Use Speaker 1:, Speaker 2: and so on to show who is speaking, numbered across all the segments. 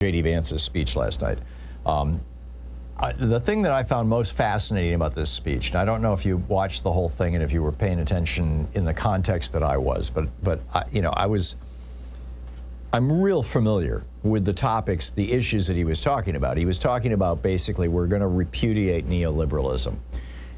Speaker 1: J.D. Vance's speech last night. The thing that I found most fascinating about this speech, and I don't know if you watched the whole thing and if you were paying attention in the context that I was, but I'm real familiar with the topics, the issues that he was talking about. He was talking about basically we're going to repudiate neoliberalism.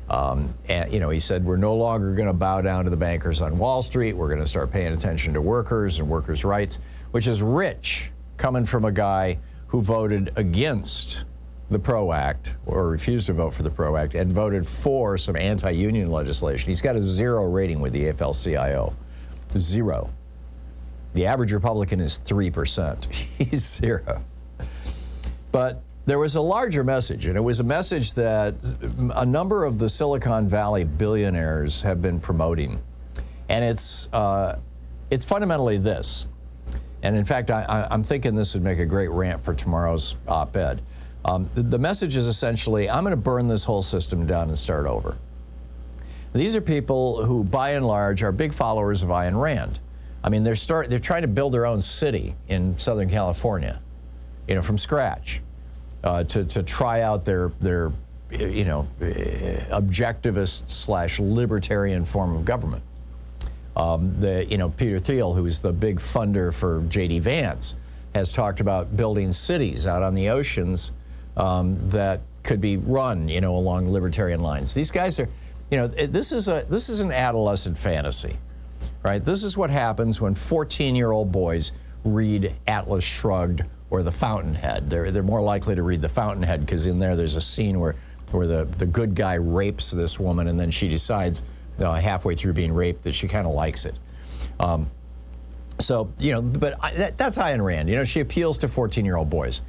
Speaker 1: And he said we're no longer going to bow down to the bankers on Wall Street. We're going to start paying attention to workers and workers' rights, which is rich coming from a guy who voted against the PRO Act, or refused to vote for the PRO Act, and voted for some anti-union legislation. He's got a 0 rating with the AFL-CIO. 0. The average Republican is 3%. He's 0. But there was a larger message, and it was a message that a number of the Silicon Valley billionaires have been promoting. And it's fundamentally this. And in fact, I'm thinking this would make a great rant for tomorrow's op-ed. The message is essentially, I'm going to burn this whole system down and start over. These are people who, by and large, are big followers of Ayn Rand. I mean, they're trying to build their own city in Southern California, from scratch, to try out their objectivist / libertarian form of government. Peter Thiel, who's the big funder for J.D. Vance, has talked about building cities out on the oceans that could be run, along libertarian lines. These guys are, this is an adolescent fantasy, right? This is what happens when 14-year-old boys read Atlas Shrugged or The Fountainhead. They're more likely to read The Fountainhead because in there's a scene where the good guy rapes this woman and then she decides halfway through being raped that she kind of likes it. But that's Ayn Rand. She appeals to 14-year-old boys.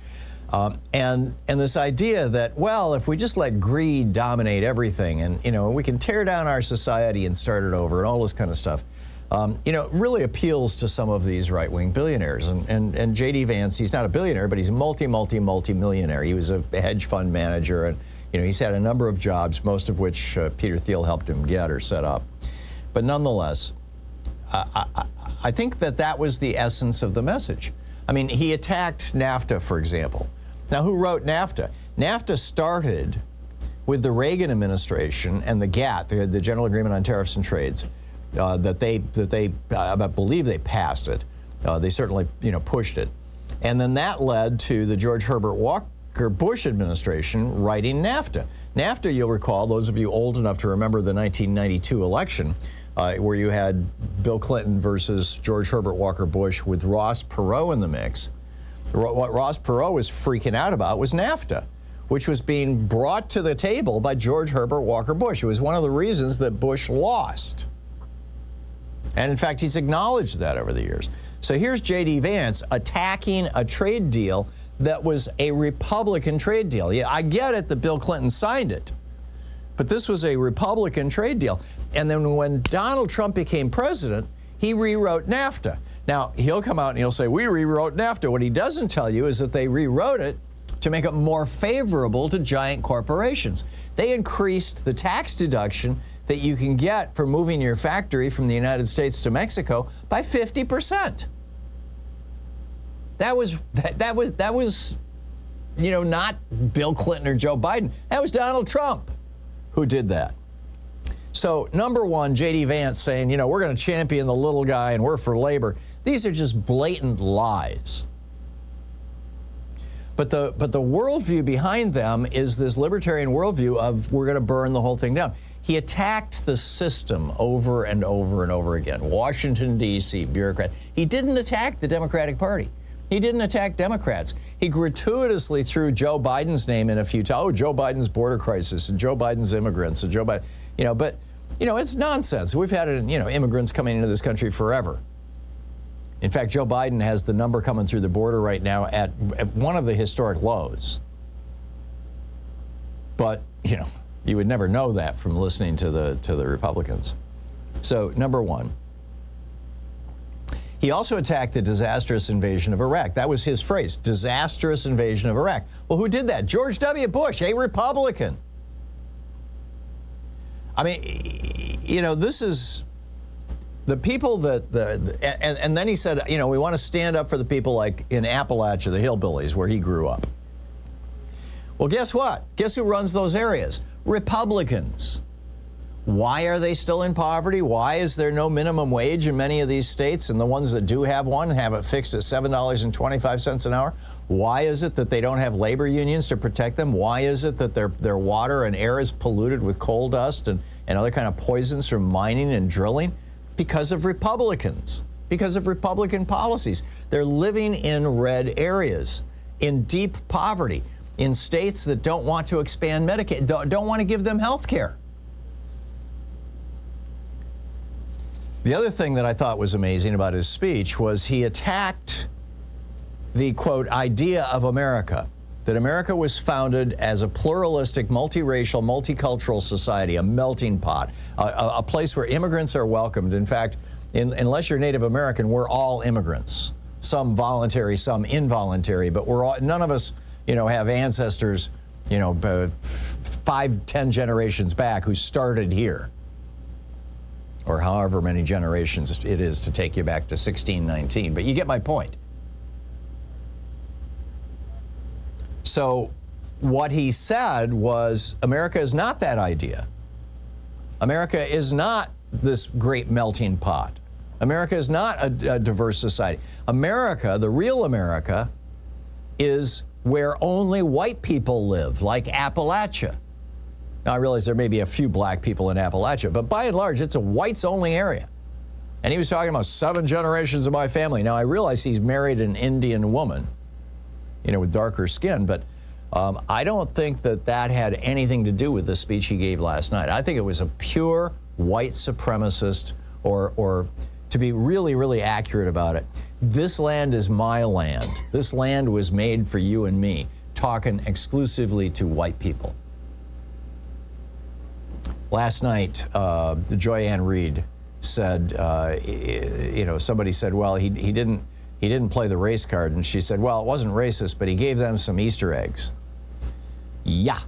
Speaker 1: And this idea that, well, if we just let greed dominate everything and, we can tear down our society and start it over and all this kind of stuff, really appeals to some of these right-wing billionaires. And J.D. Vance, he's not a billionaire, but he's a multi-millionaire. He was a hedge fund manager, and, he's had a number of jobs, most of which Peter Thiel helped him get or set up. But nonetheless, I think that was the essence of the message. I mean, he attacked NAFTA, for example. Now, who wrote NAFTA? NAFTA started with the Reagan administration and the GATT, the General Agreement on Tariffs and Trades, I believe they passed it. They certainly, pushed it. And then that led to the George Herbert Walker Bush administration writing NAFTA. NAFTA, you'll recall, those of you old enough to remember the 1992 election, where you had Bill Clinton versus George Herbert Walker Bush with Ross Perot in the mix. What Ross Perot was freaking out about was NAFTA, which was being brought to the table by George Herbert Walker Bush. It was one of the reasons that Bush lost. And in fact, he's acknowledged that over the years. So here's J.D. Vance attacking a trade deal that was a Republican trade deal. Yeah, I get it that Bill Clinton signed it, but this was a Republican trade deal. And then when Donald Trump became president, he rewrote NAFTA. Now, he'll come out and he'll say, we rewrote NAFTA. What he doesn't tell you is that they rewrote it to make it more favorable to giant corporations. They increased the tax deduction that you can get for moving your factory from the United States to Mexico by 50%. That was not Bill Clinton or Joe Biden. That was Donald Trump who did that. So, number one, J.D. Vance saying, we're going to champion the little guy and we're for labor. These are just blatant lies. But the worldview behind them is this libertarian worldview of we're going to burn the whole thing down. He attacked the system over and over and over again. Washington, D.C., bureaucrat. He didn't attack the Democratic Party. He didn't attack Democrats. He gratuitously threw Joe Biden's name in a few times. Oh, Joe Biden's border crisis and Joe Biden's immigrants and Joe Biden, but it's nonsense. We've had immigrants coming into this country forever. In fact, Joe Biden has the number coming through the border right now at one of the historic lows. But, you would never know that from listening to the Republicans. So, number one. He also attacked the disastrous invasion of Iraq. That was his phrase, disastrous invasion of Iraq. Well, who did that? George W. Bush, a Republican. I mean, this is the people that, and then he said, you know, we want to stand up for the people like in Appalachia, the hillbillies, where he grew up. Well, guess what? Guess who runs those areas? Republicans. Why are they still in poverty? Why is there no minimum wage in many of these states, and the ones that do have one have it fixed at $7.25 an hour? Why is it that they don't have labor unions to protect them? Why is it that their water and air is polluted with coal dust and other kind of poisons from mining and drilling? Because of Republicans, because of Republican policies. They're living in red areas, in deep poverty, in states that don't want to expand Medicaid, don't want to give them health care. The other thing that I thought was amazing about his speech was he attacked the, quote, idea of America, that America was founded as a pluralistic, multiracial, multicultural society, a melting pot, a place where immigrants are welcomed. In fact, unless you're Native American, we're all immigrants, some voluntary, some involuntary, but we're all, none of us, you know, have ancestors, you know, 5, 10 generations back who started here, or however many generations it is to take you back to 1619. But you get my point. So what he said was, America is not that idea. America is not this great melting pot. America is not a diverse society. America, the real America, is where only white people live, like Appalachia. Now, I realize there may be a few black people in Appalachia, but by and large, it's a whites-only area. And he was talking about 7 generations of my family. Now, I realize he's married an Indian woman, you know, with darker skin, but I don't think that that had anything to do with the speech he gave last night. I think it was a pure white supremacist, or to be really, really accurate about it, this land is my land. This land was made for you and me, talking exclusively to white people. Last night, Joyanne Reed said, you know, somebody said, well, he didn't play the race card, and she said, well, it wasn't racist, but he gave them some Easter eggs. Yeah,